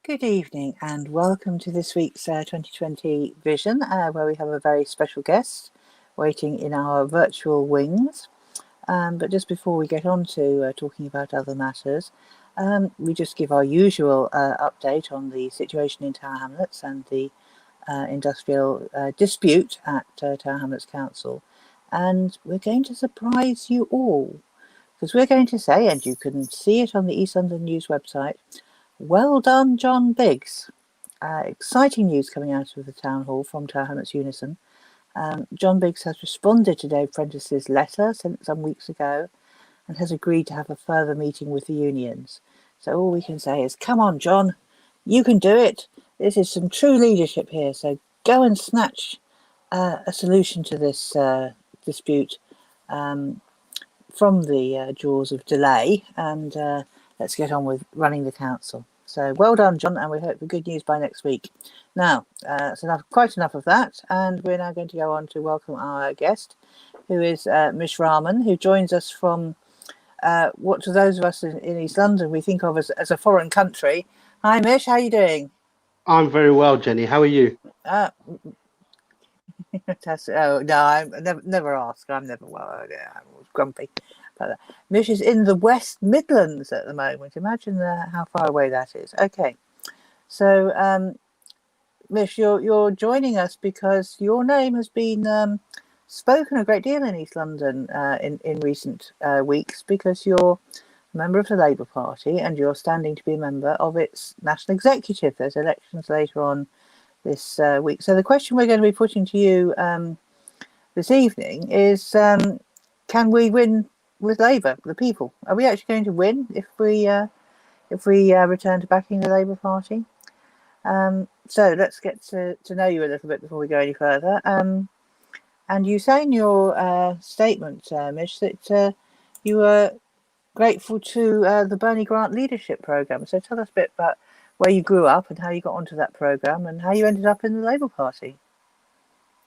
Good evening and welcome to this week's 2020 Vision, where we have a very special guest waiting in our virtual wings. But just before we get on to talking about other matters, we just give our usual update on the situation in Tower Hamlets and the industrial dispute at Tower Hamlets Council. And we're going to surprise you all, because we're going to say, and you can see it on the East London News website, well done, John Biggs. Exciting news coming out of the Town Hall from Tower Hamlets Unison. John Biggs has responded to Dave Prentice's letter sent some weeks ago and has agreed to have a further meeting with the unions. So all we can say is, come on, John, you can do it. This is some true leadership here. So go and snatch a solution to this dispute from the jaws of delay and let's get on with running the council. So well done, John, and we hope for good news by next week. Now, that's quite enough of that, and we're now going to go on to welcome our guest, who is Mish Rahman, who joins us from what to those of us in East London we think of as a foreign country. Hi, Mish, how are you doing? I'm very well, Jenny. How are you? Oh no, I never ask. I'm never well. I'm always grumpy. But Mish is in the West Midlands at the moment. Imagine how far away that is. Okay, so Mish, you're joining us because your name has been spoken a great deal in East London in recent weeks, because you're a member of the Labour Party and you're standing to be a member of its national executive. There's elections later on this week. So the question we're going to be putting to you this evening is, can we win with Labour, the people? Are we actually going to win if we return to backing the Labour Party? So let's get to know you a little bit before we go any further. And you say in your statement, Mish, that you were grateful to the Bernie Grant Leadership Programme. So tell us a bit about where you grew up and how you got onto that programme and how you ended up in the Labour Party.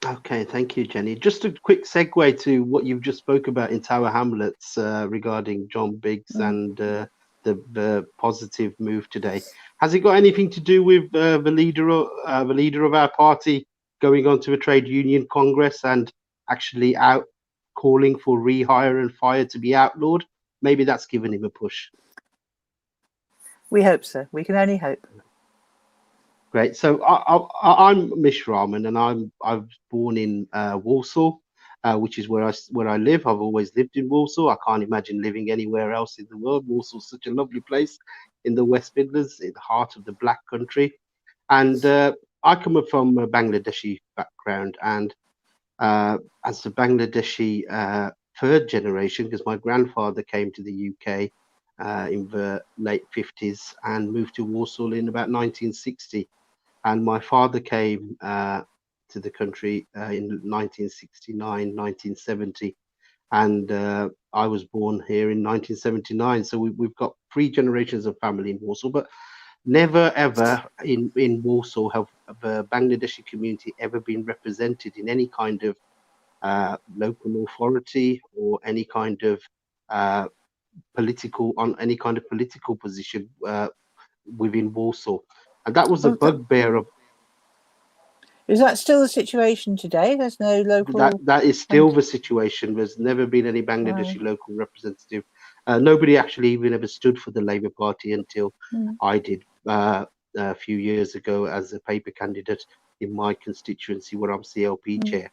Okay, thank you, Jenny. Just a quick segue to what you've just spoke about in Tower Hamlets regarding John Biggs and the positive move today. Has it got anything to do with the leader of our party going on to a trade union congress and actually out calling for rehire and fire to be outlawed? Maybe that's given him a push. We hope so. We can only hope. Great. So I'm Mish Rahman, and I was born in Walsall, which is where I live. I've always lived in Walsall. I can't imagine living anywhere else in the world. Walsall's such a lovely place in the West Midlands, in the heart of the Black Country. And I come from a Bangladeshi background, and as a Bangladeshi third generation, because my grandfather came to the UK in the late 50s and moved to Walsall in about 1960. And my father came to the country in 1969, 1970. And I was born here in 1979. So we've got 3 generations of family in Walsall, but never ever in Walsall have the Bangladeshi community ever been represented in any kind of local authority or any kind of political position within Walsall. And that was a bugbear of. Is that still the situation today? There's no local. That is still the situation. There's never been any Bangladeshi local representative. Nobody actually even ever stood for the Labour Party until I did a few years ago as a paper candidate in my constituency, where I'm CLP chair.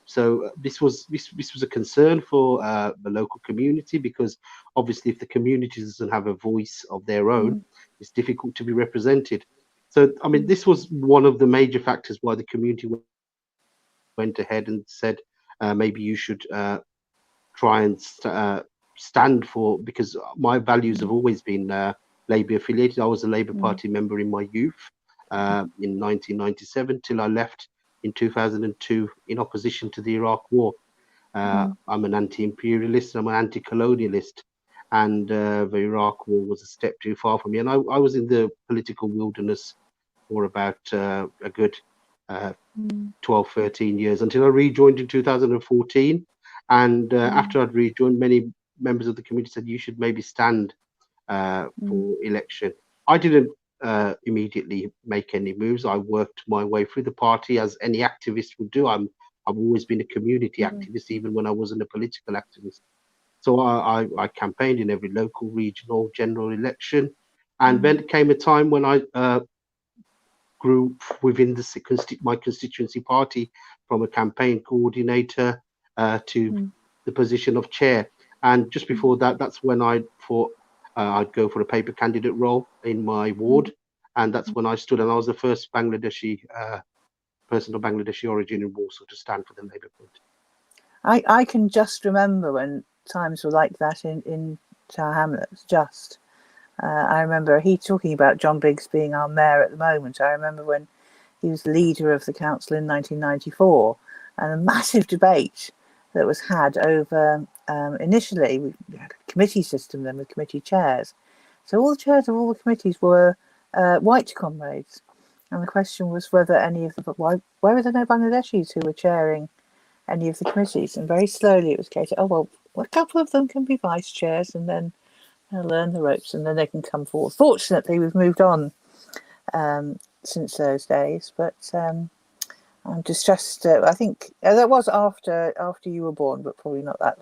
So this was a concern for the local community, because obviously if the community doesn't have a voice of their own, it's difficult to be represented. So I mean, this was one of the major factors why the community went ahead and said maybe you should try and stand for, because my values have always been Labour affiliated. I was a Labour Party member in my youth in 1997 till I left in 2002 in opposition to the Iraq War. I'm an anti-imperialist, I'm an anti-colonialist, and the Iraq War was a step too far for me. And I was in the political wilderness for about a good 12, 13 years until I rejoined in 2014. And after I'd rejoined, many members of the community said you should maybe stand for election. I didn't immediately make any moves. I worked my way through the party as any activist would do. I've always been a community activist, even when I wasn't a political activist. So I campaigned in every local, regional, general election. And then came a time when I grew within my constituency party from a campaign coordinator to the position of chair. And just before that, that's when I thought I'd go for a paper candidate role in my ward. And that's when I stood, and I was the first Bangladeshi person of Bangladeshi origin in Warsaw to stand for the Labour Party. I can just remember when times were like that in Tower Hamlets, just. I remember he talking about John Biggs being our mayor at the moment. I remember when he was leader of the council in 1994, and a massive debate that was had over, initially, we had a committee system then with committee chairs. So all the chairs of all the committees were white comrades. And the question was whether any of the, why were there no Bangladeshis who were chairing any of the committees? And very slowly it was case, oh, well, a couple of them can be vice chairs and then learn the ropes and then they can come forward. Fortunately, we've moved on since those days, but I'm distressed. I think that was after you were born, but probably not that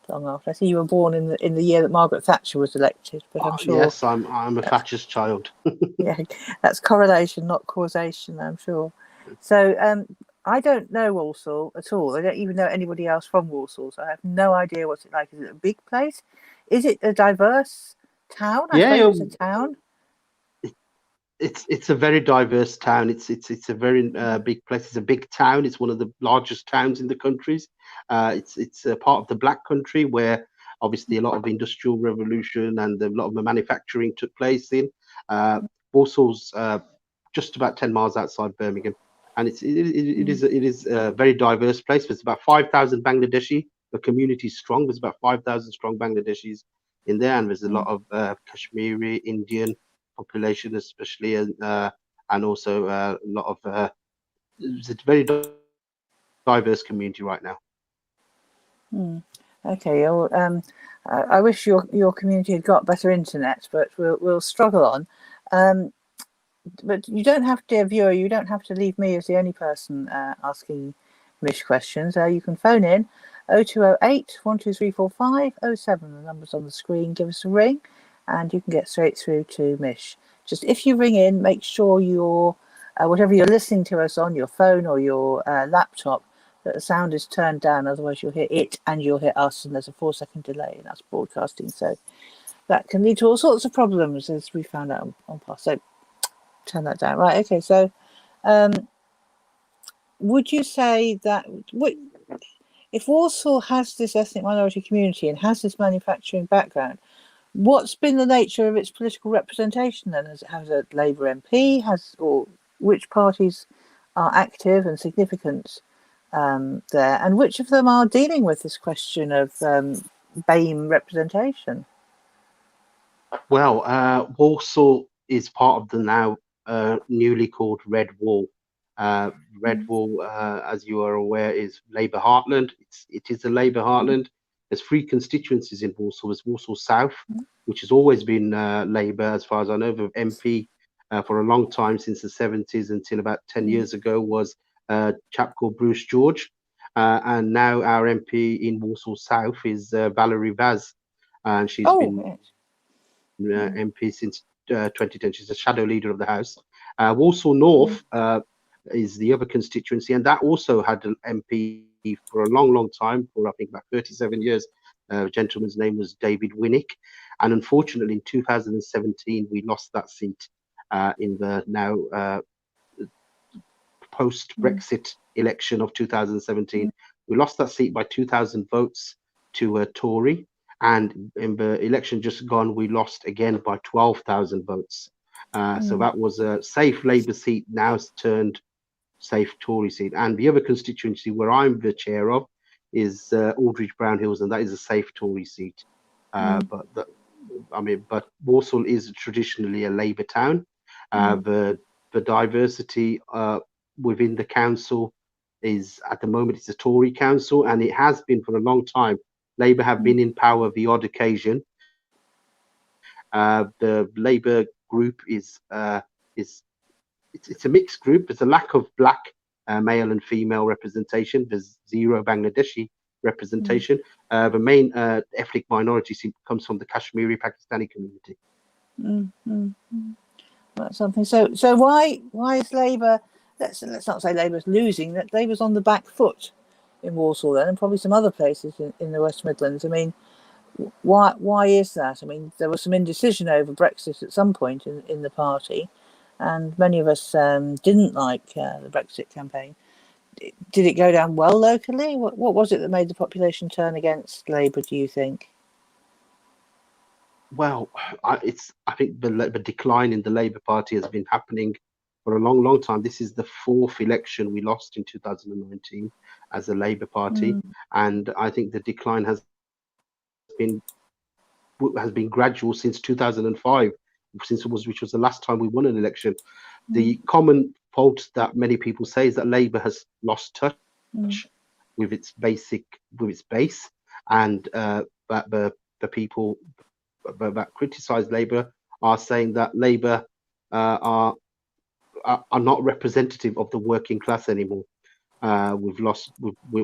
long after. I think you were born in the year that Margaret Thatcher was elected, but I'm sure. Yes, I'm a Thatcher's child. Yeah, that's correlation, not causation, I'm sure. So I don't know Walsall at all. I don't even know anybody else from Walsall, so I have no idea what's it like. Is it a big place? Is it a diverse town? I suppose it's a town. It's a very diverse town. It's a very big place. It's a big town. It's one of the largest towns in the countries. It's a part of the Black Country where obviously a lot of the industrial revolution and a lot of the manufacturing took place in. Walsall's just about 10 miles outside Birmingham, and it is a very diverse place. There's about 5,000 Bangladeshi. The community is strong. There's about 5,000 strong Bangladeshis in there, and there's a lot of Kashmiri, Indian population, especially, and also a lot of. It's a very diverse community right now. Okay, well, I wish your community had got better internet, but we'll struggle on. But you don't have to, dear viewer, you don't have to leave me as the only person asking Mish questions. You can phone in 0208 12345 07. The number's on the screen. Give us a ring and you can get straight through to Mish. Just if you ring in, make sure you're, whatever you're listening to us on, your phone or your laptop, that the sound is turned down. Otherwise you'll hear it and you'll hear us, and there's a 4-second delay, and that's broadcasting. So that can lead to all sorts of problems, as we found out on past. So turn that down. Right, okay, so would you say that if Walsall has this ethnic minority community and has this manufacturing background, what's been the nature of its political representation then? Has it has a Labour MP, or which parties are active and significant there, and which of them are dealing with this question of BAME representation? Well, Walsall is part of the now newly called Red Wall. Red Wall, as you are aware, is Labour heartland. It is a Labour heartland. There's 3 constituencies in Walsall. There's Walsall South, which has always been Labour, as far as I know. The MP for a long time, since the 70s until about 10 years ago, was a chap called Bruce George. And now our MP in Walsall South is Valerie Vaz. And she's been MP since 2010. She's the shadow leader of the House. Walsall North is the other constituency, and that also had an MP for a long time, for I think about 37 years. The gentleman's name was David Winnick, and unfortunately in 2017 we lost that seat in the now post-Brexit election of 2017. We lost that seat by 2,000 votes to a Tory, and in the election just gone we lost again by 12,000 votes. So that was a safe Labour seat, now it's turned safe Tory seat. And the other constituency where I'm the chair of is Aldridge Brown Hills, and that is a safe Tory seat. But Walsall is traditionally a Labour town. The diversity within the council is, at the moment, it's a Tory council, and it has been for a long time. Labour have been in power the odd occasion. The Labour group is it's a mixed group. There's a lack of black male and female representation. There's zero Bangladeshi representation. The main ethnic minority comes from the Kashmiri Pakistani community. That's something. So why is Labour? Let's not say Labour's losing. That Labour's on the back foot in Walsall then, and probably some other places in the West Midlands. I mean, why is that? I mean, there was some indecision over Brexit at some point in the party, and many of us didn't like the Brexit campaign. Did it go down well locally? What was it that made the population turn against Labour, do you think? Well, I think the decline in the Labour Party has been happening for a long, long time. This is the fourth election we lost in 2019 as a Labour Party, and I think the decline has been gradual since 2005, which was the last time we won an election. The common fault that many people say is that Labour has lost touch with its base, and that the people that criticise Labour are saying that Labour are not representative of the working class anymore. We've lost. We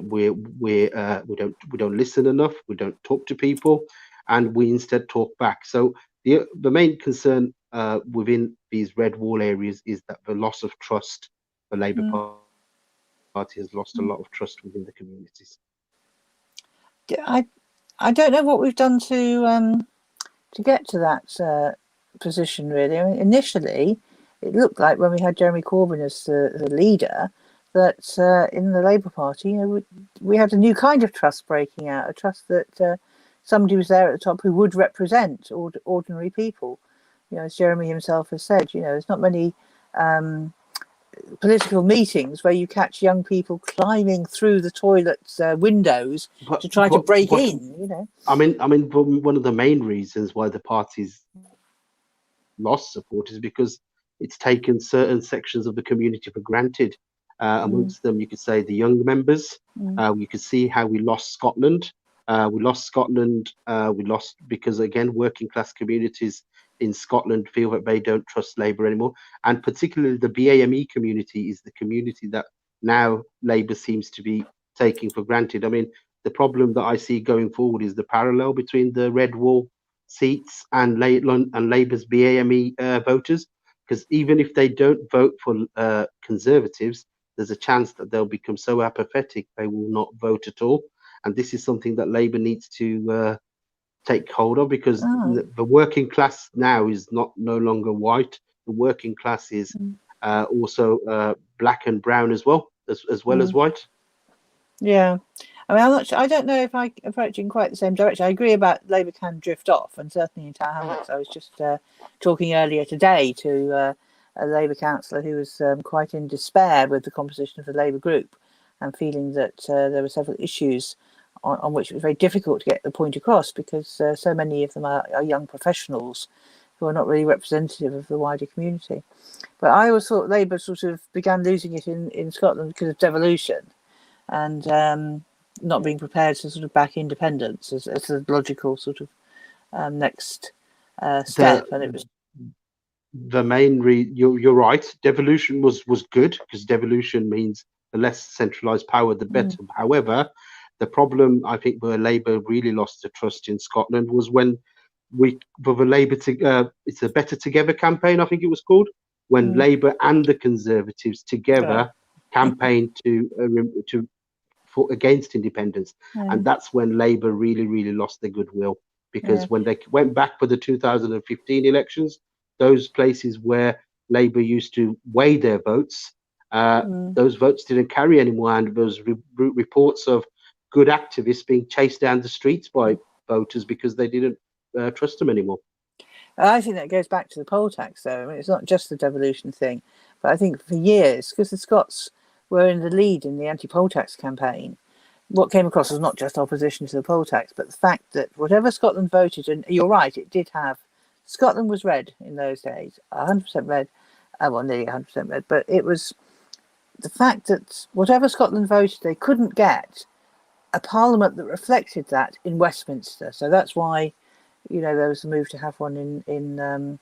don't listen enough. We don't talk to people, and we instead talk back. So the main concern within these red wall areas is that the loss of trust. The Labour Party has lost a lot of trust within the communities. I don't know what we've done to get to that position, really. I mean, initially, it looked like when we had Jeremy Corbyn as the leader, that in the Labour Party, we had a new kind of trust breaking out, a trust that somebody was there at the top who would represent ordinary people. As Jeremy himself has said, there's not many political meetings where you catch young people climbing through the toilets windows to try to break in. I mean, one of the main reasons why the party's lost support is because it's taken certain sections of the community for granted. Amongst them, you could say the young members. You could see how we lost Scotland. We lost because, again, working class communities in Scotland feel that they don't trust Labour anymore. And particularly the BAME community is the community that now Labour seems to be taking for granted. I mean, the problem that I see going forward is the parallel between the red wall seats and Labour's BAME voters, because even if they don't vote for Conservatives, there's a chance that they'll become so apathetic they will not vote at all. And this is something that Labour needs to take hold of, because the working class now is no longer white. The working class is also black and brown as well as white. Yeah. I mean, I don't know if I approach in quite the same direction. I agree about Labour can drift off, and certainly in Tower Hamlets. I was just talking earlier today to a Labour councillor who was quite in despair with the composition of the Labour group, and feeling that there were several issues on which it was very difficult to get the point across, because so many of them are young professionals who are not really representative of the wider community. But I always thought Labour sort of began losing it in Scotland because of devolution, and not being prepared to sort of back independence as a logical sort of next step. And it was the main you're right. Devolution was good, because devolution means the less centralised power, the better. However, the problem I think where Labour really lost the trust in Scotland was when for the Labour it's a Better Together campaign, I think it was called, when Labour and the Conservatives together campaigned against independence, and that's when Labour really lost their goodwill, because when they went back for the 2015 elections, those places where Labour used to weigh their votes, those votes didn't carry anymore, and there was reports of good activists being chased down the streets by voters because they didn't trust them anymore. I think that goes back to the poll tax, though. I mean, it's not just the devolution thing, but I think for years, because the Scots were in the lead in the anti-poll tax campaign, what came across was not just opposition to the poll tax, but the fact that whatever Scotland voted, and you're right, it did have, Scotland was red in those days, 100% red, well, nearly 100% red, but it was the fact that whatever Scotland voted, they couldn't get a parliament that reflected that in Westminster. So that's why, there was a move to have one in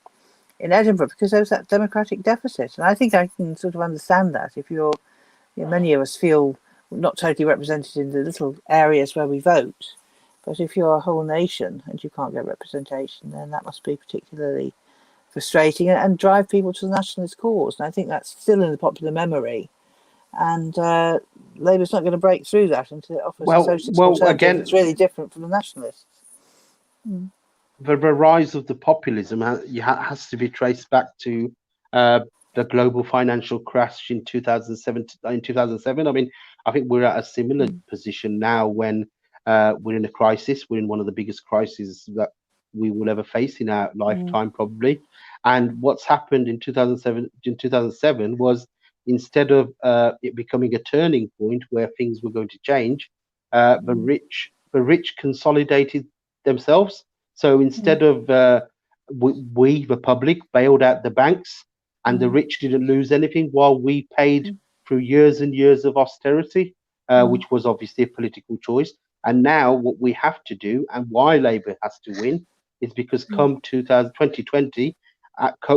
in Edinburgh because there was that democratic deficit. And I think I can sort of understand that if many of us feel not totally represented in the little areas where we vote. But if you're a whole nation and you can't get representation, then that must be particularly frustrating and drive people to the nationalist cause. And I think that's still in the popular memory. And Labour's not going to break through that until it offers a socialist alternative that's really different from the nationalists. The rise of the populism has to be traced back to the global financial crash in 2007. I mean, I think we're at a similar position now when we're in a crisis. We're in one of the biggest crises that we will ever face in our lifetime, probably. And what's happened in 2007 was, instead of it becoming a turning point where things were going to change, the rich consolidated themselves. So instead of we, the public, bailed out the banks, and the rich didn't lose anything, while we paid through years and years of austerity, which was obviously a political choice. And now what we have to do, and why Labour has to win, is because come 2020,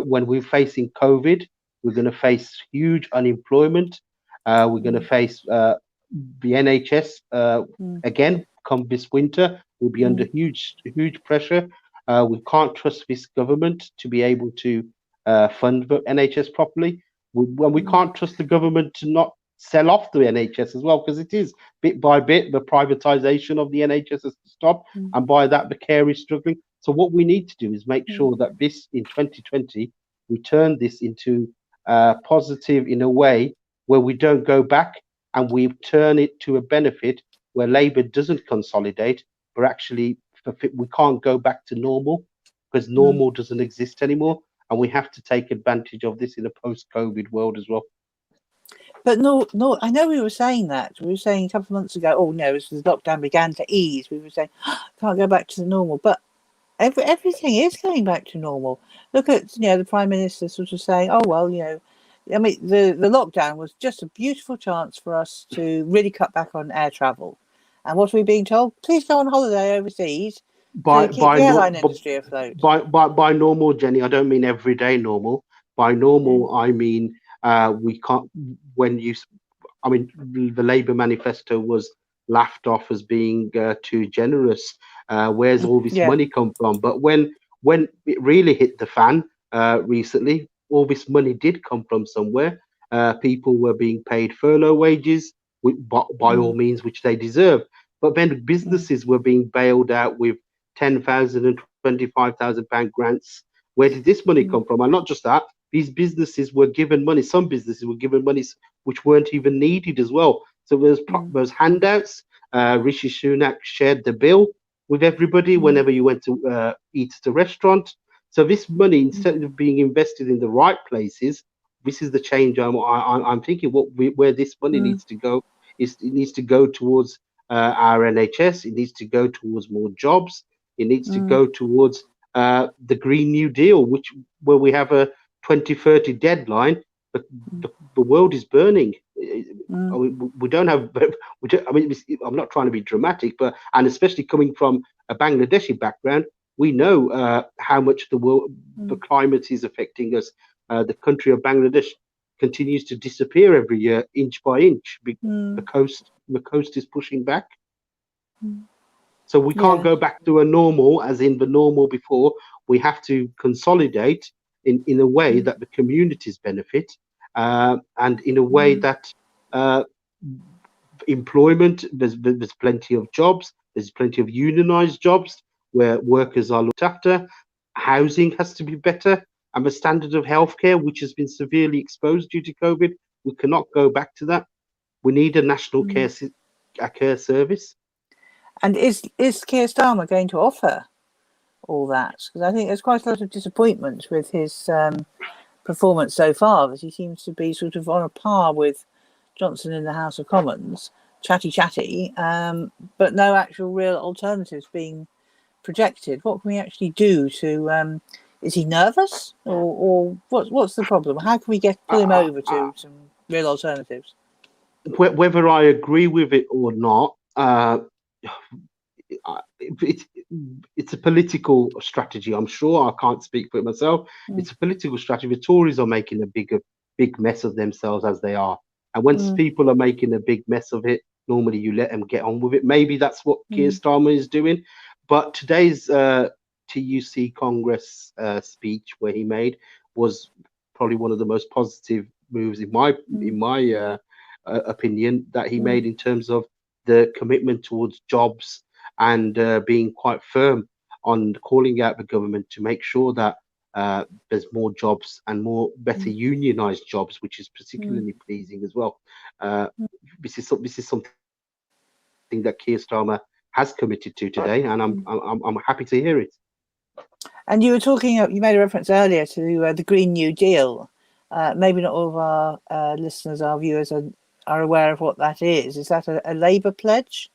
when we're facing COVID, we're going to face huge unemployment. We're going to face the NHS again. Come this winter, we'll be under huge pressure. We can't trust this government to be able to fund the NHS properly. We can't trust the government to not sell off the NHS as well, because it is bit by bit the privatisation of the NHS has to stop, and by that the care is struggling. So what we need to do is make sure that this, in 2020, we turn this into positive in a way where we don't go back, and we turn it to a benefit where Labour doesn't consolidate, but actually we can't go back to normal, because normal doesn't exist anymore, and we have to take advantage of this in a post-COVID world as well. But no, I know we were saying that. We were saying a couple of months ago, oh no, as the lockdown began to ease, we were saying, can't go back to the normal. But everything is going back to normal. Look at, the Prime Minister sort of saying, oh, well, I mean, the lockdown was just a beautiful chance for us to really cut back on air travel. And what are we being told? Please go on holiday overseas to keep the airline industry afloat. By normal, Jenny, I don't mean everyday normal. By normal, I mean we can't. The Labour manifesto was laughed off as being too generous. Where's all this money come from? But when it really hit the fan recently, all this money did come from somewhere. People were being paid furlough wages, by all means, which they deserve. But then businesses were being bailed out with £10,000 and £25,000 grants. Where did this money come from? And not just that, these businesses were given money. Some businesses were given money which weren't even needed as well. So there's handouts. Rishi Sunak shared the bill with everybody whenever you went to eat at a restaurant. So this money, instead of being invested in the right places, this is the change I'm thinking. Where this money needs to go is it needs to go towards our NHS. It needs to go towards more jobs. It needs to go towards the Green New Deal, where we have a 2030 deadline, but the world is burning. We don't have. I'm not trying to be dramatic, and especially coming from a Bangladeshi background, we know how much the climate is affecting us. The country of Bangladesh continues to disappear every year, inch by inch. The coast is pushing back. So we can't go back to a normal, as in the normal before. We have to consolidate in a way that the communities benefit, and in a way that employment, there's plenty of jobs, there's plenty of unionized jobs where workers are looked after. Housing has to be better, and the standard of healthcare, which has been severely exposed due to COVID, we cannot go back to that. We need a national care service. And is Keir Starmer going to offer all that? Because I think there's quite a lot of disappointment with his performance so far, that he seems to be sort of on a par with Johnson in the House of Commons, chatty, but no actual real alternatives being projected. What can we actually do to? Is he nervous, or what's the problem? How can we pull him over to some real alternatives? Whether I agree with it or not, it's a political strategy. I'm sure, I can't speak for it myself. mm, It's a political strategy. The Tories are making a big mess of themselves as they are, and when mm, people are making a big mess of it, normally you let them get on with it. Maybe that's what Keir mm, Starmer is doing. But today's TUC Congress speech where he made was probably one of the most positive moves mm, in my opinion that he mm, made in terms of the commitment towards jobs and being quite firm on calling out the government to make sure that there's more jobs and more better mm, unionized jobs, which is mm, particularly pleasing as well. Uh, mm. this is something that Keir Starmer has committed to today, and Mm. I'm happy to hear it. And you were talking, you made a reference earlier to the Green New Deal. Maybe not all of our listeners, our viewers are aware of what that is. Is that a Labour pledge?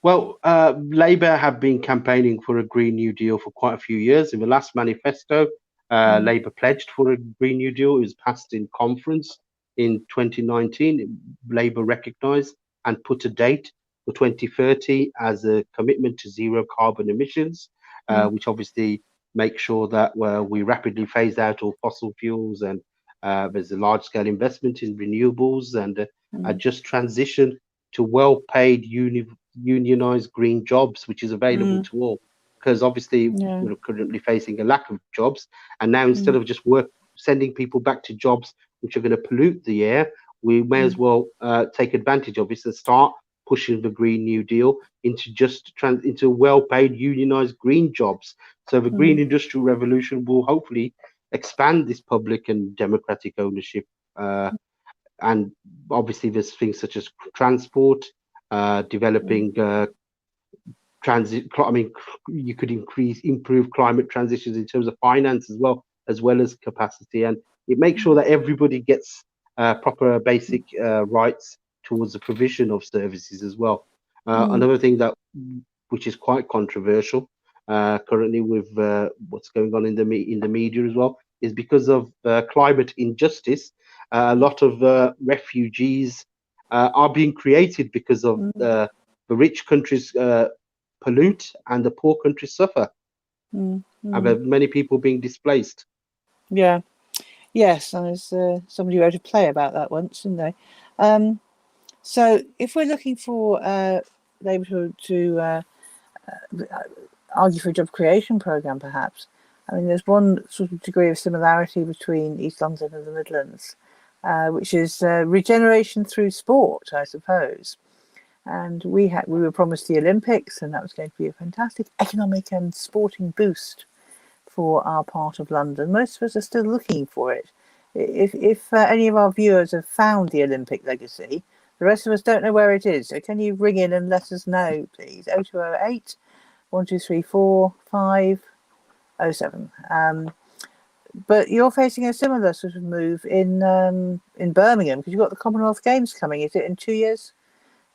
Well, Labour have been campaigning for a Green New Deal for quite a few years. In the last manifesto, Mm, Labour pledged for a Green New Deal. It was passed in conference in 2019. Labour recognised and put a date for 2030 as a commitment to zero carbon emissions, mm, which obviously makes sure that we rapidly phase out all fossil fuels, and there's a large scale investment in renewables, and a mm, just transition to well paid unionized green jobs, which is available mm, to all. Because obviously yeah. we're currently facing a lack of jobs, and now instead Mm, of just sending people back to jobs which are going to pollute the air, we may as mm, well take advantage of this and start pushing the Green New Deal into well-paid unionized green jobs. So the green mm, industrial revolution will hopefully expand this public and democratic ownership. And obviously, there's things such as transport, mm, developing transit. I mean, you could improve climate transitions in terms of finance as well as capacity, and it makes mm, sure that everybody gets proper basic rights towards the provision of services as well. mm, Another thing that which is quite controversial currently with what's going on in the media as well is because of climate injustice. A lot of refugees are being created because of mm, the rich countries pollute and the poor countries suffer. mm, And mm. there are many people being displaced. Yeah. Yes, and there's somebody wrote a play about that once, didn't they? Um, so if we're looking for Labour to argue for a job creation programme, perhaps, I mean, there's one sort of degree of similarity between East London and the Midlands, which is regeneration through sport, I suppose. And we were promised the Olympics, and that was going to be a fantastic economic and sporting boost for our part of London. Most of us are still looking for it. If any of our viewers have found the Olympic legacy, the rest of us don't know where it is. So can you ring in and let us know, please? 0208 1234 507. But you're facing a similar sort of move in Birmingham because you've got the Commonwealth Games coming. Is it in 2 years'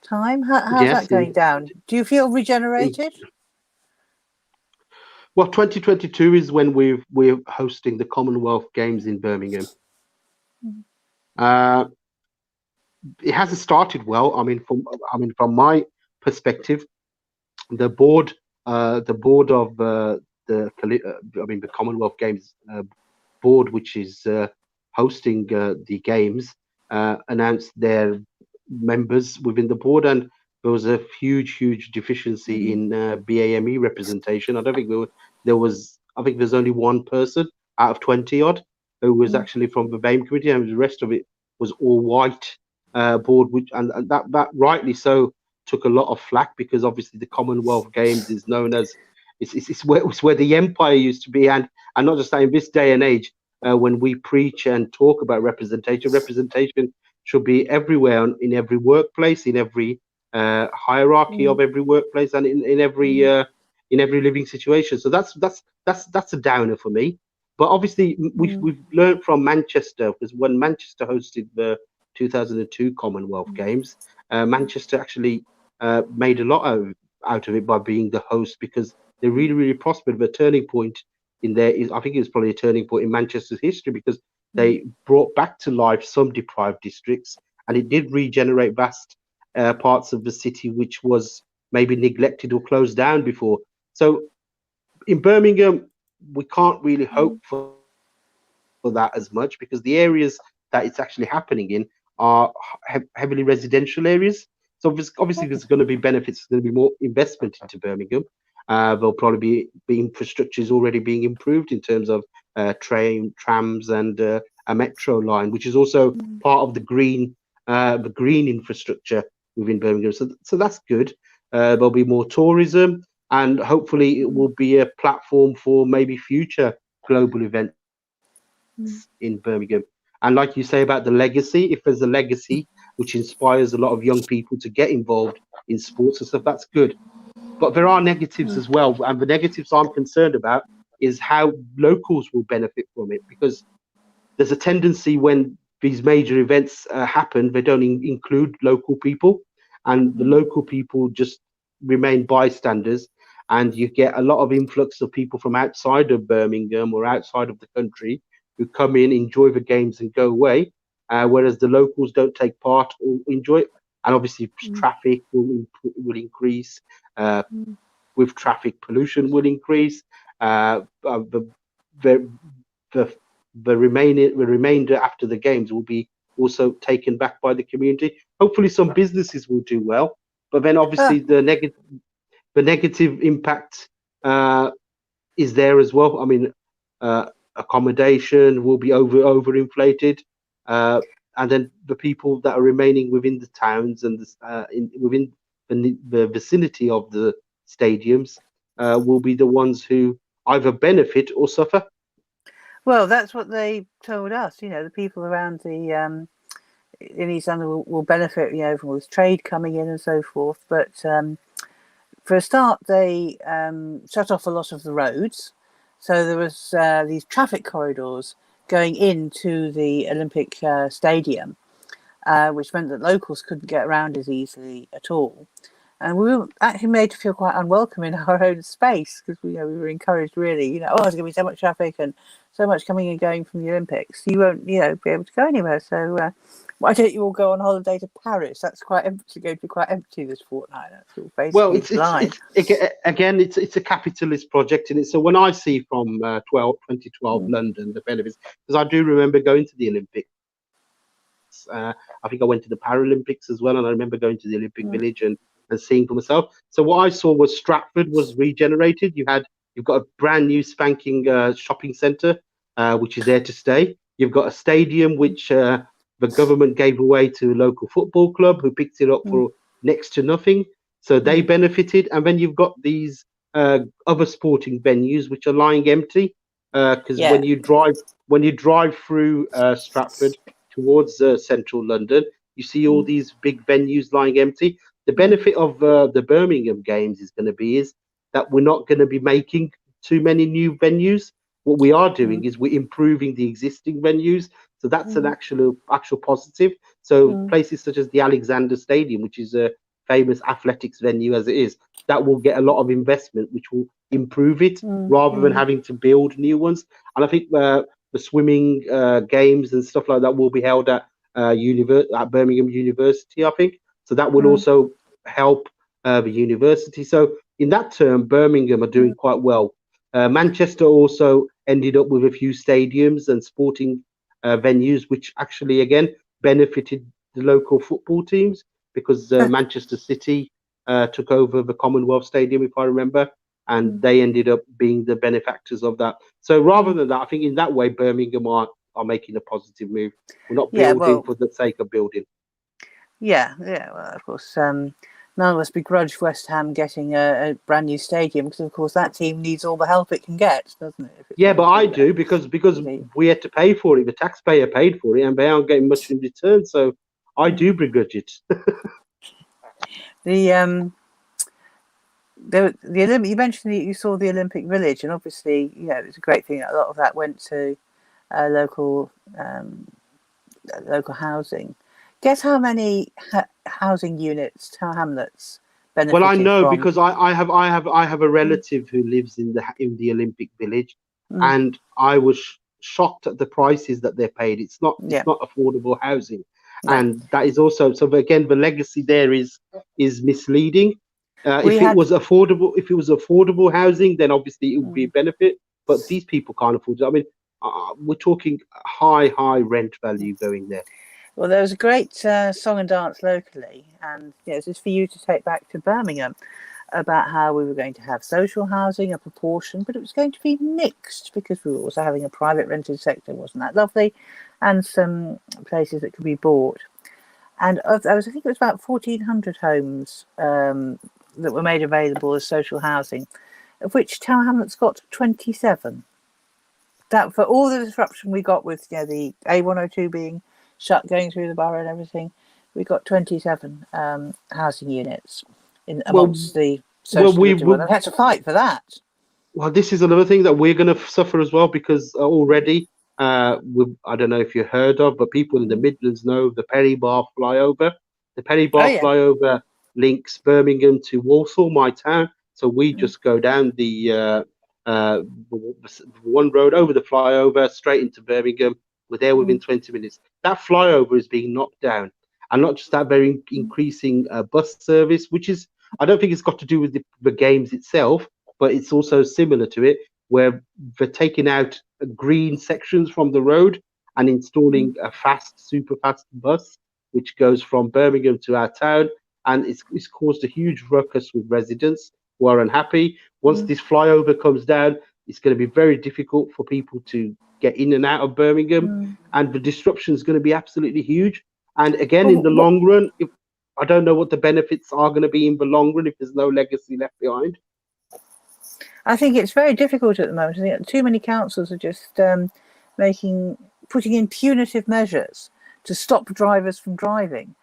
time? How's that Yes, going down? Do you feel regenerated? well, 2022 is when we're hosting the Commonwealth Games in Birmingham. Mm, Uh, it hasn't started well. From my perspective, the board of the Commonwealth Games board, which is hosting the games, announced their members within the board, and there was a huge deficiency mm, in BAME representation. I don't think there was. I think there's only one person out of 20 odd who was mm, actually from the BAME committee, and the rest of it was all white board, which and that rightly so took a lot of flack because obviously the Commonwealth Games is known as it's where the empire used to be, and not just that in this day and age when we preach and talk about representation, representation should be everywhere in every workplace, in every hierarchy mm, of every workplace, and mm, in every living situation. So that's a downer for me. But obviously, mm, we've learned from Manchester because when Manchester hosted the 2002 Commonwealth mm, Games, Manchester actually made a lot out of it by being the host because they really prospered. The turning point in there is, I think it was probably a turning point in Manchester's history because mm, they brought back to life some deprived districts, and it did regenerate vast parts of the city, which was maybe neglected or closed down before. So in Birmingham, we can't really hope for that as much because the areas that it's actually happening in are heavily residential areas. So obviously, there's going to be benefits. There's going to be more investment into Birmingham. There'll probably be infrastructure is already being improved in terms of trams, and a metro line, which is also part of the green infrastructure within Birmingham. So that's good. There'll be more tourism, and hopefully it will be a platform for maybe future global events in Birmingham. And like you say about the legacy, if there's a legacy which inspires a lot of young people to get involved in sports and stuff, that's good. But there are negatives as well, and the negatives I'm concerned about is how locals will benefit from it, because there's a tendency when these major events happen, they don't include local people, and the local people just remain bystanders, and you get a lot of influx of people from outside of Birmingham or outside of the country who come in, enjoy the games, and go away, whereas the locals don't take part or enjoy it. And obviously, traffic will increase. Uh, with traffic, pollution will increase. The the the remainder after the games will be also taken back by the community. Hopefully, some businesses will do well, but then obviously the negative impact is there as well. I mean, accommodation will be overinflated, and then the people that are remaining within the towns and within the vicinity of the stadiums will be the ones who either benefit or suffer. Well, that's what they told us. You know, the people around the in East London will benefit, you know, from all this trade coming in and so forth. But for a start, they shut off a lot of the roads, so there was these traffic corridors going into the Olympic Stadium, which meant that locals couldn't get around as easily at all. And we were actually made to feel quite unwelcome in our own space, because we were encouraged, really, oh, there's going to be so much traffic and so much coming and going from the Olympics. You won't, be able to go anywhere. So why don't you all go on holiday to Paris? That's quite empty, going to be quite empty this fortnight. That's all basically well, it's a capitalist project, and so when I see from 2012 London the benefits, because I do remember going to the Olympics. I think I went to the Paralympics as well, and I remember going to the Olympic Village and seeing for myself. So what I saw was Stratford was regenerated. You've got a brand new spanking shopping centre, which is there to stay. You've got a stadium which the government gave away to a local football club who picked it up for next to nothing. So they benefited. And then you've got these other sporting venues which are lying empty, because when you drive through Stratford towards central London, you see all these big venues lying empty. The benefit of the Birmingham Games is going to be is that we're not going to be making too many new venues. What we are doing is we're improving the existing venues. So that's an actual positive. So places such as the Alexander Stadium, which is a famous athletics venue as it is, that will get a lot of investment, which will improve it rather than having to build new ones. And I think the swimming games and stuff like that will be held at Birmingham University, I think. So that will also help the university. So in that term, Birmingham are doing quite well. Manchester also ended up with a few stadiums and sporting venues, which actually, again, benefited the local football teams, because Manchester City took over the Commonwealth Stadium, if I remember, and they ended up being the benefactors of that. So rather than that, I think in that way, Birmingham are making a positive move. We're not building for the sake of building. Yeah. Well, of course, none of us begrudge West Ham getting a brand new stadium, because, of course, that team needs all the help it can get, doesn't it? Yeah, but I do, because we had to pay for it. The taxpayer paid for it, and they aren't getting much in return. So I do begrudge it. The Olympic. You mentioned that you saw the Olympic Village, and obviously, it's a great thing. A lot of that went to local housing. Guess how many housing units, hamlets benefited Well, I know from? because I have a relative who lives in the Olympic Village, and I was shocked at the prices that they paid. It's not affordable housing, and that is also so. Again, the legacy there is misleading. If it was affordable housing, then obviously it would be a benefit. But these people can't afford it. I mean, we're talking high rent value going there. Well, there was a great song and dance locally, and this is for you to take back to Birmingham, about how we were going to have social housing, a proportion, but it was going to be mixed because we were also having a private rented sector, wasn't that lovely, and some places that could be bought. And I think it was about 1,400 homes that were made available as social housing, of which Tower Hamlets got 27. That for all the disruption we got with the A102 being shut, going through the borough and everything, we got 27 housing units amongst the social and I had to fight for that. Well, this is another thing that we're going to suffer as well, because already, I don't know if you heard of, but people in the Midlands know the Perry Bar flyover. The Perry Bar flyover links Birmingham to Walsall, my town. So we just go down the one road over the flyover straight into Birmingham. We're there within 20 minutes. That flyover is being knocked down, and not just that, very increasing bus service, which is, I don't think it's got to do with the games itself, but it's also similar to it, where they're taking out green sections from the road and installing a super fast bus, which goes from Birmingham to our town. And it's caused a huge ruckus with residents who are unhappy. Once this flyover comes down, it's going to be very difficult for people to get in and out of Birmingham, and the disruption is going to be absolutely huge. And again, in the long run, I don't know what the benefits are going to be in the long run if there's no legacy left behind. I think it's very difficult at the moment. I think too many councils are just putting in punitive measures to stop drivers from driving,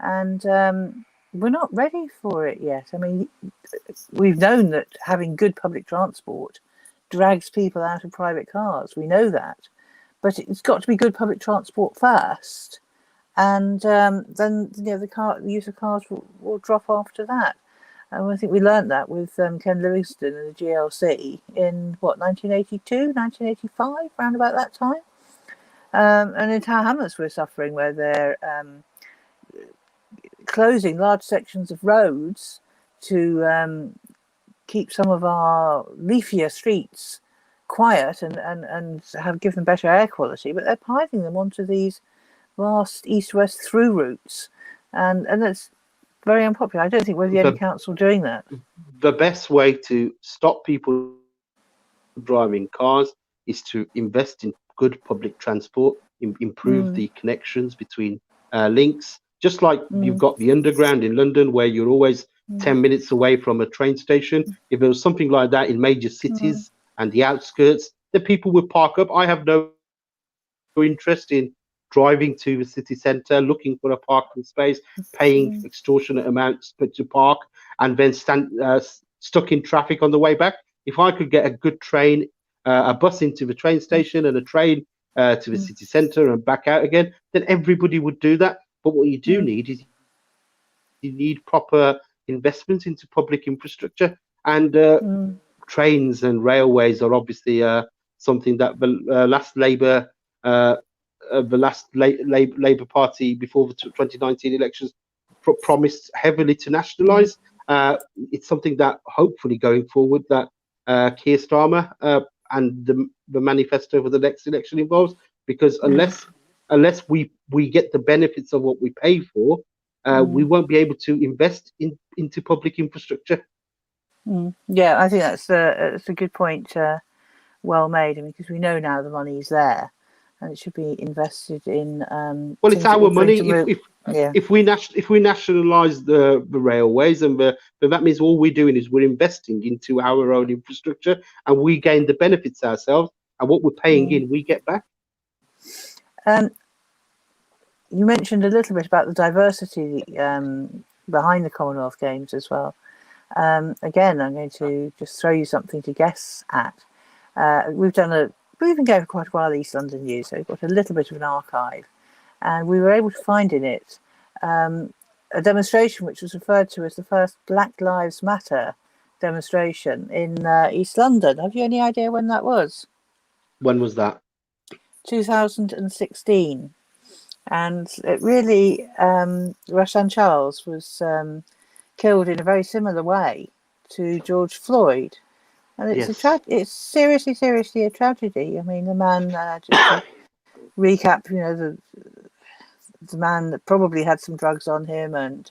and we're not ready for it yet. I mean, we've known that having good public transport drags people out of private cars. We know that, but it's got to be good public transport first, and then the use of cars will drop after that. And I think we learned that with Ken Livingstone and the GLC in 1982, 1985, around about that time. And in Tower Hamlets we're suffering, where they're closing large sections of roads to keep some of our leafier streets quiet and give them better air quality, but they're piling them onto these vast east-west through routes, and it's very unpopular. I don't think we're the only council doing that. The best way to stop people driving cars is to invest in good public transport, improve the connections between links. Just like you've got the underground in London, where you're always 10 minutes away from a train station. If there was something like that in major cities and the outskirts, then people would park up. I have no interest in driving to the city centre, looking for a parking space, paying extortionate amounts to park, and then stuck in traffic on the way back. If I could get a good train, a bus into the train station and a train to the city centre and back out again, then everybody would do that. But what you do need is you need proper investments into public infrastructure, and trains and railways are obviously something that the last Labour Party before the 2019 elections promised heavily to nationalise. It's something that hopefully going forward that Keir Starmer and the manifesto for the next election involves, because unless we get the benefits of what we pay for, we won't be able to invest into public infrastructure. Yeah, I think that's a good point. Well made. I mean, because we know now the money is there, and it should be invested in. Well, it's our money. If we nationalise the railways, and that means all we're doing is we're investing into our own infrastructure, and we gain the benefits ourselves, and what we're paying in, we get back. You mentioned a little bit about the diversity behind the Commonwealth Games as well. Again, I'm going to just throw you something to guess at. We've been going for quite a while, East London News, so we've got a little bit of an archive, and we were able to find in it a demonstration which was referred to as the first Black Lives Matter demonstration in East London. Have you any idea when that was? When was that? 2016. And it really, Rashan Charles was killed in a very similar way to George Floyd. And it's Yes. it's seriously a tragedy. I mean, the man, just to recap, the man that probably had some drugs on him, and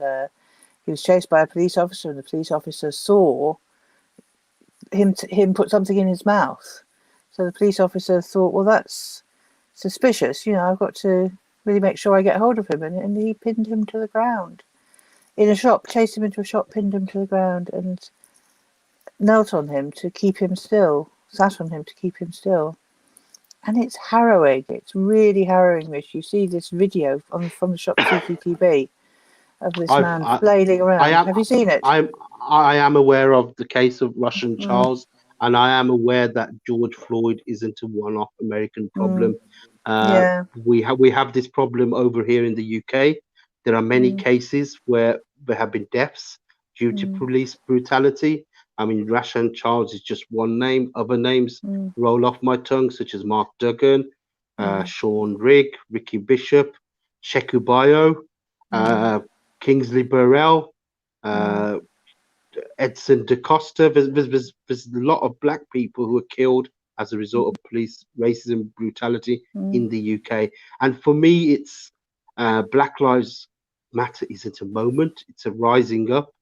he was chased by a police officer, and the police officer saw him put something in his mouth. So the police officer thought, well, that's suspicious. I've got to really make sure I get hold of him, and he pinned him to the ground in a shop, chased him into a shop, pinned him to the ground, and knelt on him to keep him still, sat on him to keep him still. And it's harrowing. It's really harrowing, Mish. You see this video from the shop CCTV of this man flailing around. Have you seen it? I am aware of the case of Russian Charles, and I am aware that George Floyd isn't a one-off American problem. Yeah. We have this problem over here in the UK. There are many cases where there have been deaths due to police brutality. I mean, Russian Charles is just one name. Other names roll off my tongue, such as Mark Duggan, Sean Rigg, Ricky Bishop, Sheku Bayo, Kingsley Burrell, Edson DaCosta. There's a lot of black people who are killed as a result of police racism, brutality in the UK. And for me, it's Black Lives Matter isn't a moment. It's a rising up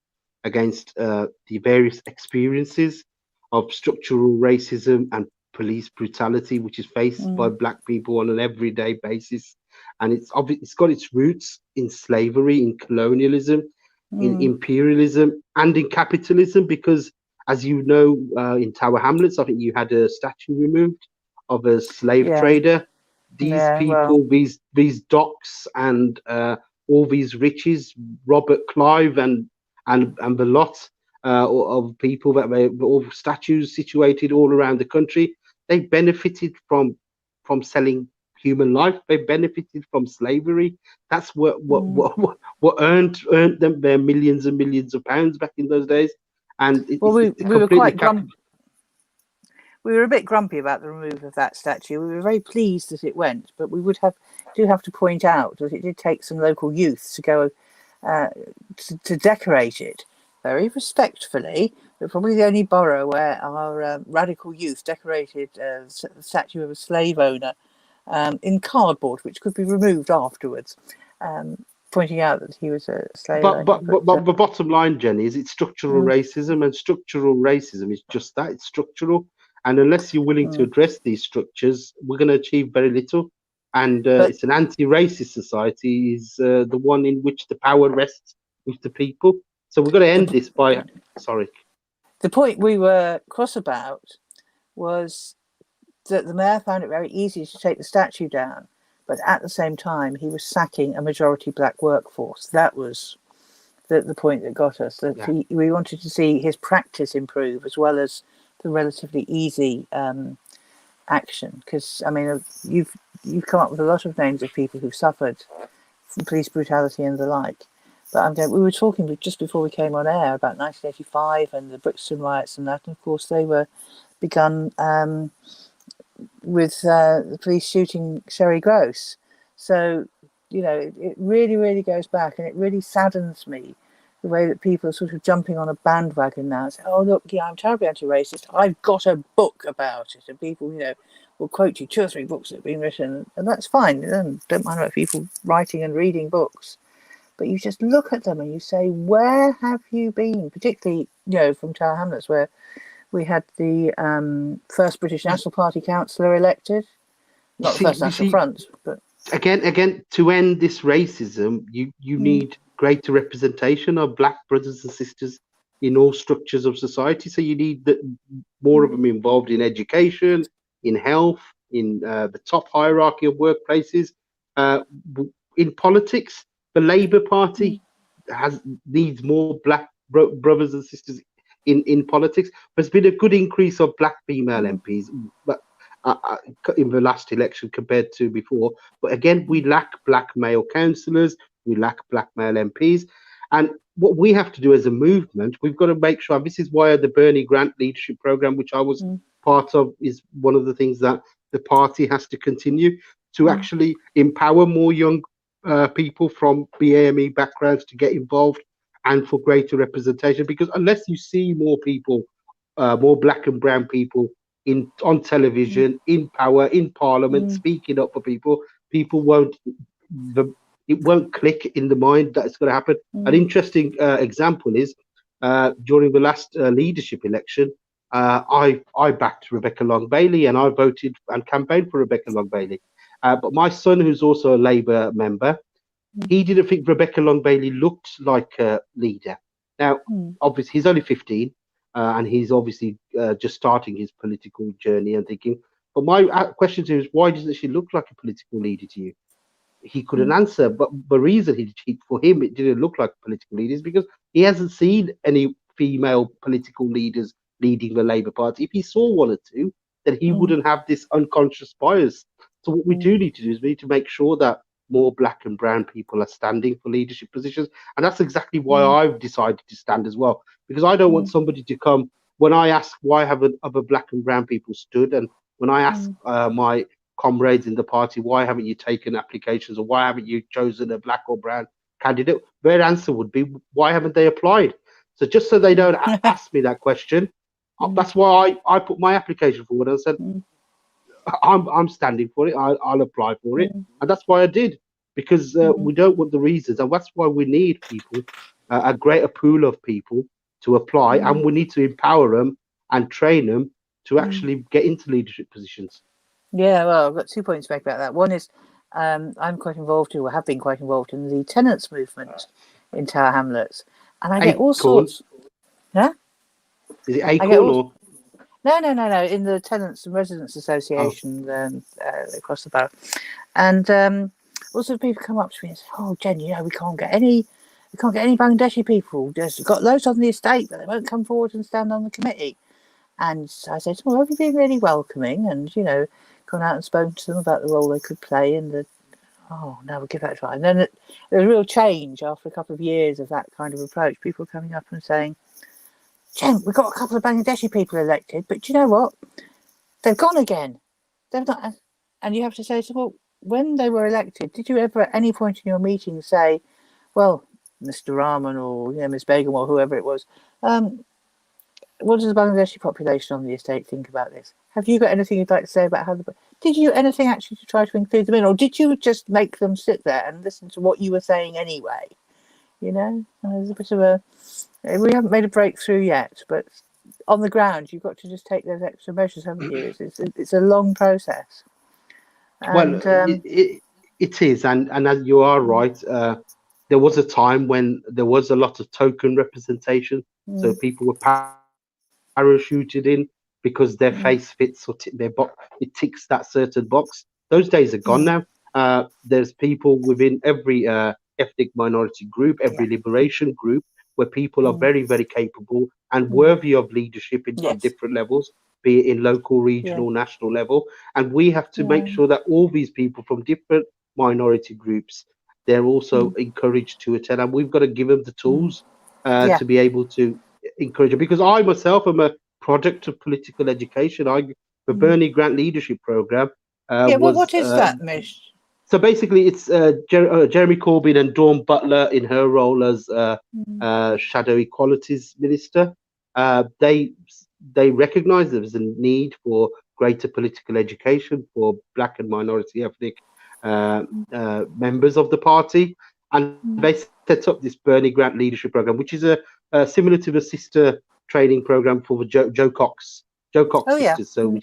against the various experiences of structural racism and police brutality, which is faced by black people on an everyday basis. And it's got its roots in slavery, in colonialism, in imperialism, and in capitalism. Because, as you know, in Tower Hamlets, I think you had a statue removed of a slave trader. These people, these docks, and all these riches, Robert Clive and the lot of people that were all statues situated all around the country, they benefited from selling human life. They benefited from slavery. That's what earned them their millions and millions of pounds back in those days. And we were quite grumpy. We were a bit grumpy about the removal of that statue. We were very pleased that it went, but we do have to point out that it did take some local youth to go to decorate it very respectfully. We're probably the only borough where our radical youth decorated the statue of a slave owner in cardboard, which could be removed afterwards, pointing out that he was a slave owner. But the bottom line, Jenny, is it's structural racism, and structural racism is just that. It's structural. And unless you're willing to address these structures, we're going to achieve very little. And it's an anti-racist society, is the one in which the power rests with the people. So we've got to end this by... Sorry. The point we were cross about was that the mayor found it very easy to take the statue down, but at the same time, he was sacking a majority black workforce. That was the point that got us. That we wanted to see his practice improve as well as the relatively easy action. Because I mean, you've come up with a lot of names of people who've suffered from police brutality and the like. But we were talking just before we came on air about 1985 and the Brixton riots and that, and of course they were begun with the police shooting Sherry Gross. So, it really, really goes back, and it really saddens me the way that people are sort of jumping on a bandwagon now and say, oh, look, I'm terribly anti-racist. I've got a book about it. And people, will quote you 2 or 3 books that have been written, and that's fine. Don't mind about people writing and reading books. But you just look at them and you say, where have you been? Particularly, from Tower Hamlets, where we had the first British National Party councillor elected. Not the first National Front, but... Again, to end this racism, you need greater representation of black brothers and sisters in all structures of society. So you need more of them involved in education, in health, in the top hierarchy of workplaces, in politics. The Labour Party needs more black brothers and sisters in politics. There's been a good increase of black female MPs, but in the last election compared to before. But again, we lack black male councillors, we lack black male MPs. And what we have to do as a movement, we've got to make sure, this is why the Bernie Grant Leadership Programme, which I was part of, is one of the things that the party has to continue to actually empower more young people from BAME backgrounds to get involved and for greater representation. Because unless you see more people, more black and brown people in on mm, television, in power, in parliament, mm, speaking up for people, people won't the it won't click in the mind that it's going to happen. An mm, interesting example is during the last leadership election, I backed Rebecca Long Bailey and I voted and campaigned for Rebecca Long Bailey. But my son, who's also a Labour member, mm, he didn't think Rebecca Long Bailey looked like a leader. Now, mm, obviously, he's only 15, and he's obviously just starting his political journey and thinking. But my question to him is, why doesn't she look like a political leader to you? He couldn't mm, answer. But the reason for him it didn't look like political leaders because he hasn't seen any female political leaders leading the Labour Party. If he saw one or two, then he mm, wouldn't have this unconscious bias. So what we mm, do need to do is we need to make sure that more black and brown people are standing for leadership positions, and that's exactly why mm, I've decided to stand as well. Because I don't want mm, somebody to come when I ask why haven't other black and brown people stood, and when I ask mm, my comrades in the party, why haven't you taken applications or why haven't you chosen a black or brown candidate? Their answer would be, why haven't they applied? So just so they don't ask me that question, mm, that's why I put my application forward and said, mm, I'm standing for it. I'll apply for it. mm, And that's why I did, because mm, we don't want the reasons. And that's why we need people, a greater pool of people to apply. mm, And we need to empower them and train them to mm. actually get into leadership positions. Yeah, well, I've got 2 points to make about that. One is I'm quite involved, or have been quite involved in the tenants movement in Tower Hamlets, and I get all Acorn, sorts. Yeah, is it I get Acorn all. or? No. In the Tenants and Residents Oh, Association across the borough, and also people come up to me and say, "Oh, Jen, we can't get any Bangladeshi people. There's got loads on the estate, but they won't come forward and stand on the committee." And I said, "Well, have you been really welcoming and gone out and spoken to them about the role they could play in the?" Oh, no, we'll give that a try. And then there's a real change after a couple of years of that kind of approach. People coming up and saying, "Jen, we've got a couple of Bangladeshi people elected, but do you know what? They've gone again. They've not." And you have to say to them, "Well, when they were elected, did you ever at any point in your meeting say, well, Mr. Rahman or Ms. Begum or whoever it was, what does the Bangladeshi population on the estate think about this? Have you got anything you'd like to say about how did you anything actually to try to include them in, or did you just make them sit there and listen to what you were saying anyway?" And there's a bit of we haven't made a breakthrough yet, but on the ground, you've got to just take those extra measures, haven't you? It's a long process, well, and it is, and as you are mm, right, there was a time when there was a lot of token representation, so mm, people were parachuted in because their mm, face fits or it ticks that certain box. Those days are gone mm, now. There's people within every ethnic minority group, yeah, every liberation group, where people are mm, very, very capable and mm, worthy of leadership on yes, different levels, be it in local, yeah, regional, national level. And we have to make yeah, sure that all these people from different minority groups, they're also mm, encouraged to attend, and we've got to give them the mm, tools yeah, to be able to encourage it. Because I myself am a product of political education. The mm. Bernie Grant Leadership Program Yeah. Well, was what is that, Mish? so basically it's Jeremy Corbyn and Dawn Butler in her role as Mm, Shadow Equalities Minister. They recognise there was a need for greater political education for Black and minority ethnic uh, mm, members of the party, and mm. they set up this Bernie Grant Leadership Program, which is a similar to the sister training program for the Joe Oh Cox yeah. sisters, so Mm,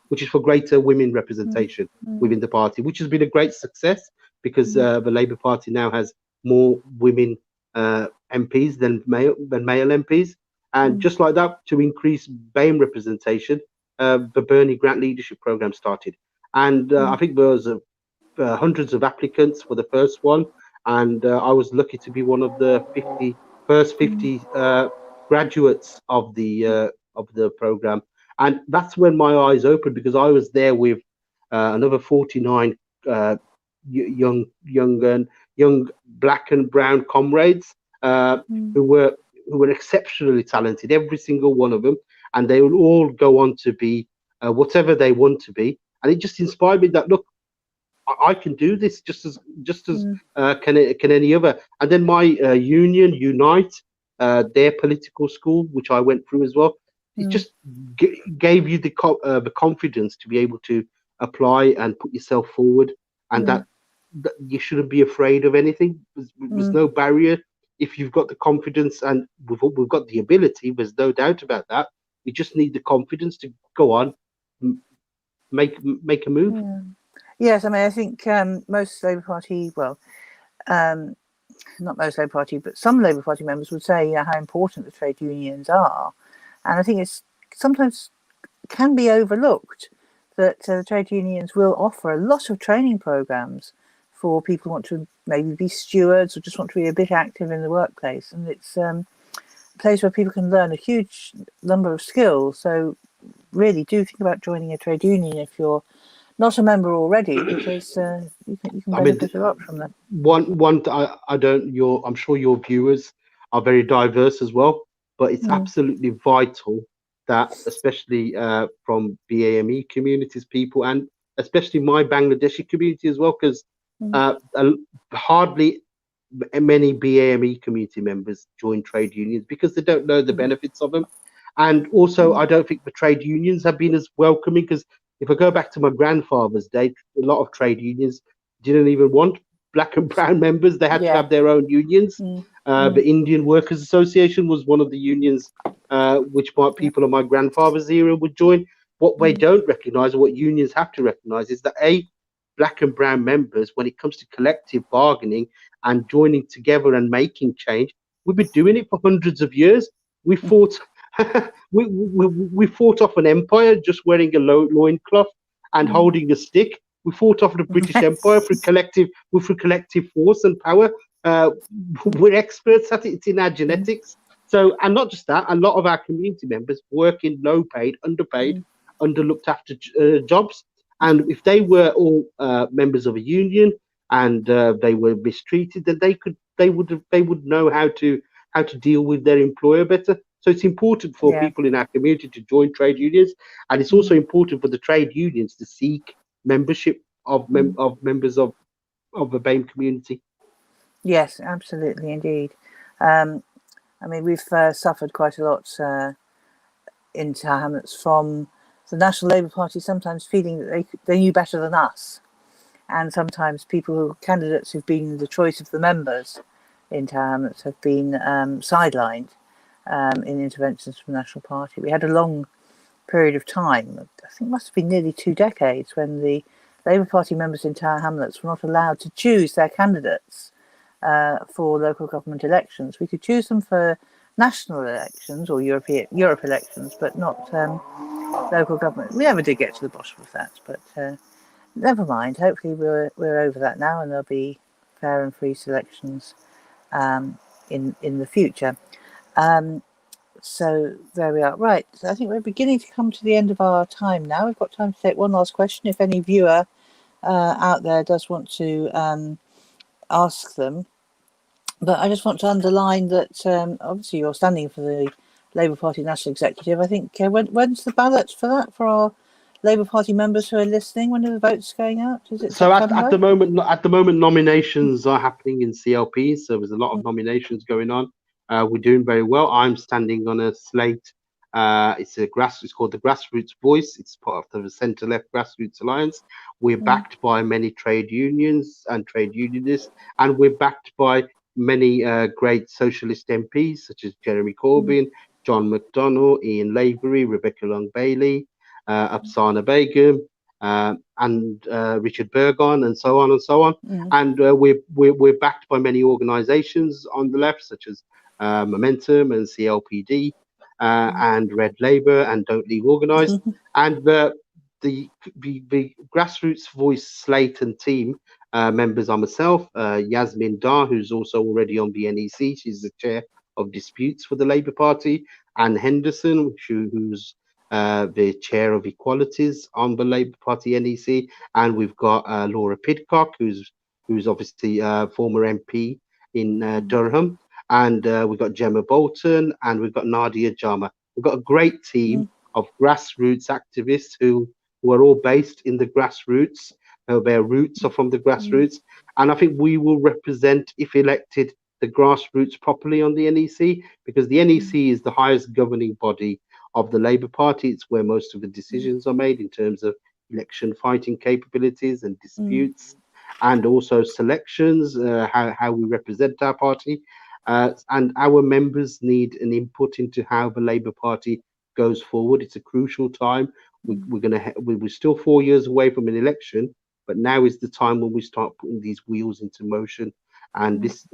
which is for greater women mm, representation mm, within the party, which has been a great success because mm, the Labour Party now has more women MPs than male MPs, and mm, just like that, to increase BAME representation, the Bernie Grant Leadership Program started, and I mm, think there was hundreds of applicants for the first one, and I was lucky to be one of the first mm, 50 graduates of the program, and that's when my eyes opened because I was there with another 49 uh, young black and brown comrades uh, mm, who were exceptionally talented, every single one of them, and they will all go on to be whatever they want to be, and it just inspired me that look, I can do this just as mm, can any other. And then my union Unite. their political school, which I went through as well. It just gave you the confidence to be able to apply and put yourself forward, and that you shouldn't be afraid of anything. There's no barrier if you've got the confidence, and we've got the ability. There's no doubt about that. We just need the confidence to go on, make a move. Yeah. Yes, I mean, I think most Labour Party, well, not most Labour Party, but some Labour Party members would say how important the trade unions are. And I think it's sometimes can be overlooked that the trade unions will offer a lot of training programs for people who want to maybe be stewards or just want to be a bit active in the workplace. And it's a place where people can learn a huge number of skills. So really do think about joining a trade union if you're not a member already, because you can benefit a lot from that. I'm sure your viewers are very diverse as well, but it's absolutely vital that, especially from BAME communities, people, and especially my Bangladeshi community as well, because hardly many BAME community members join trade unions because they don't know the benefits of them. And also, I don't think the trade unions have been as welcoming, because if I go back to my grandfather's day, a lot of trade unions didn't even want black and brown members. They had to have their own unions. The Indian Workers Association was one of the unions which people of my grandfather's era would join. What they don't recognise, or what unions have to recognise, is that black and brown members, when it comes to collective bargaining and joining together and making change, we've been doing it for hundreds of years. We fought we fought off an empire just wearing a loincloth and holding a stick. We fought off the British Empire through collective force and power. We're experts at it. It's in our genetics. So, and not just that, a lot of our community members work in low-paid, underpaid, underlooked after jobs. And if they were all members of a union and they were mistreated, then they would know how to deal with their employer better. So it's important for people in our community to join trade unions, and it's also important for the trade unions to seek membership of members of the BAME community. Yes, absolutely, indeed. I mean, we've suffered quite a lot in Tower Hamlets from the National Labour Party sometimes feeling that they knew better than us, and sometimes candidates who've been the choice of the members in Tower Hamlets have been sidelined in interventions from the National Party. We had a long period of time, I think it must have been nearly 2 decades, when the Labour Party members in Tower Hamlets were not allowed to choose their candidates for local government elections. We could choose them for national elections or Europe elections, but not local government. We never did get to the bottom of that, but never mind. Hopefully we're over that now, and there'll be fair and free selections in the future. So there we are. Right, so I think we're beginning to come to the end of our time now. We've got time to take one last question. If any viewer out there does want to ask them. But I just want to underline that obviously you're standing for the Labour Party National Executive. I think when's the ballot for that, for our Labour Party members who are listening? When are the votes going out? Is it so at the moment nominations are happening in CLP, so there's a lot of nominations going on. We're doing very well. I'm standing on a slate. It's called the Grassroots Voice. It's part of the Centre Left Grassroots Alliance. We're backed by many trade unions and trade unionists, and we're backed by many great socialist MPs such as Jeremy Corbyn, John McDonnell, Ian Lavery, Rebecca Long-Bailey, Afsana Begum, and Richard Burgon, and so on and so on. And we're backed by many organisations on the left, such as Momentum and CLPD, and Red Labour and Don't Leave Organised. And the Grassroots Voice slate and team members are myself, Yasmin Dar, who's also already on the NEC. She's the chair of disputes for the Labour Party, Anne Henderson, who's the chair of equalities on the Labour Party NEC, and we've got Laura Pidcock, who's obviously former MP in Durham, and we've got Gemma Bolton, and we've got Nadia Jama. We've got a great team of grassroots activists who are all based in the grassroots. Their roots are from the grassroots, and I think we will represent, if elected, the grassroots properly on the NEC, because the NEC is the highest governing body of the Labour Party. It's where most of the decisions are made in terms of election fighting capabilities and disputes, and also selections, how we represent our party. And our members need an input into how the Labour Party goes forward. It's a crucial time. We're still 4 years away from an election, but now is the time when we start putting these wheels into motion. And this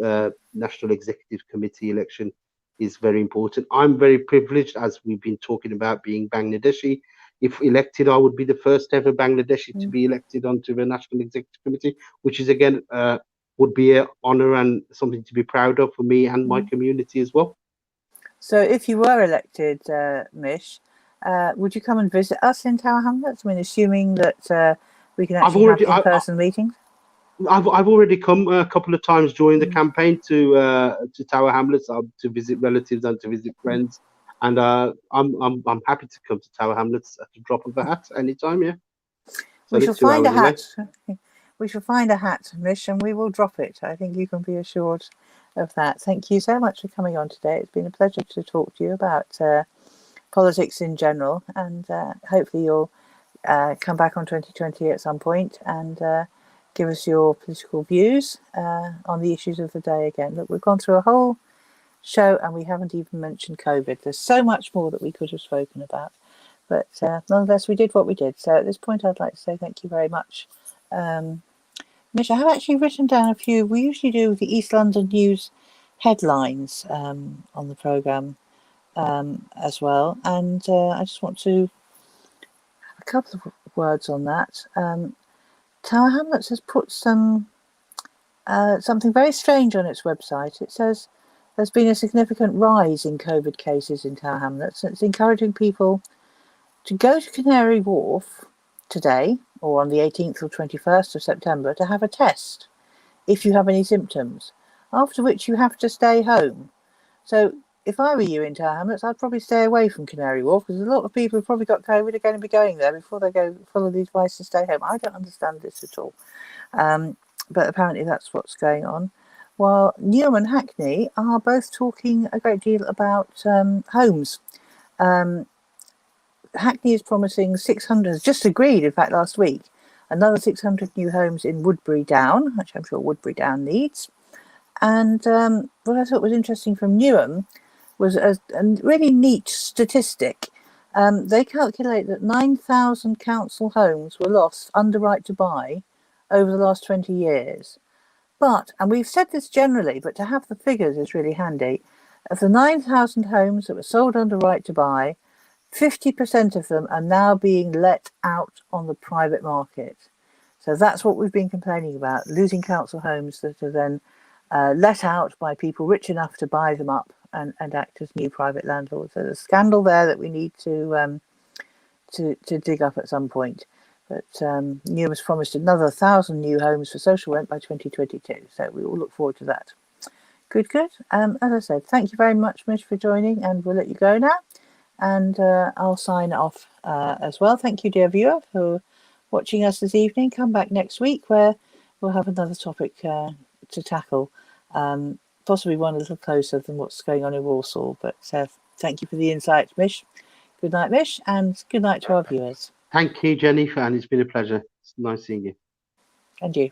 National Executive Committee election is very important. I'm very privileged, as we've been talking about, being Bangladeshi. If elected, I would be the first ever Bangladeshi to be elected onto the National Executive Committee, which is again would be an honour and something to be proud of for me and my community as well. So if you were elected, Mish, would you come and visit us in Tower Hamlets? I mean, assuming that we can actually have in-person meetings? I've already come a couple of times during the campaign to Tower Hamlets to visit relatives and to visit friends, and I'm happy to come to Tower Hamlets at the drop of a hat anytime. Yeah, so we shall find a hat. We shall find a hat, Mish, and we will drop it. I think you can be assured of that. Thank you so much for coming on today. It's been a pleasure to talk to you about politics in general, and hopefully you'll come back on 2020 at some point and give us your political views on the issues of the day again. Look, we've gone through a whole show and we haven't even mentioned COVID. There's so much more that we could have spoken about, but nonetheless we did what we did. So at this point I'd like to say thank you very much. Mish, I have actually written down a few. We usually do the East London News headlines on the programme as well, and I just want to have a couple of words on that. Tower Hamlets has put something very strange on its website. It says there's been a significant rise in COVID cases in Tower Hamlets, and it's encouraging people to go to Canary Wharf today or on the 18th or 21st of September to have a test if you have any symptoms, after which you have to stay home. So if I were you in Tower Hamlets, I'd probably stay away from Canary Wharf, because a lot of people who've probably got COVID are going to be going there before they go follow the advice to stay home. I don't understand this at all. But apparently that's what's going on. While Newham and Hackney are both talking a great deal about homes. Hackney is promising 600, just agreed, in fact, last week, another 600 new homes in Woodbury Down, which I'm sure Woodbury Down needs. And what I thought was interesting from Newham was a really neat statistic. They calculate that 9,000 council homes were lost under right to buy over the last 20 years. But, and we've said this generally, but to have the figures is really handy. Of the 9,000 homes that were sold under right to buy, 50% of them are now being let out on the private market. So that's what we've been complaining about, losing council homes that are then let out by people rich enough to buy them up and act as new private landlords. So there's a scandal there that we need to dig up at some point. But Newham has promised another 1,000 new homes for social rent by 2022. So we all look forward to that. Good. As I said, thank you very much, Mish, for joining, and we'll let you go now. And I'll sign off as well. Thank you, dear viewer, for watching us this evening. Come back next week where we'll have another topic to tackle, possibly one a little closer than what's going on in Walsall. But thank you for the insight, Mish. Good night, Mish, and good night to our viewers. Thank you, Jennifer, and it's been a pleasure. It's nice seeing you. And you.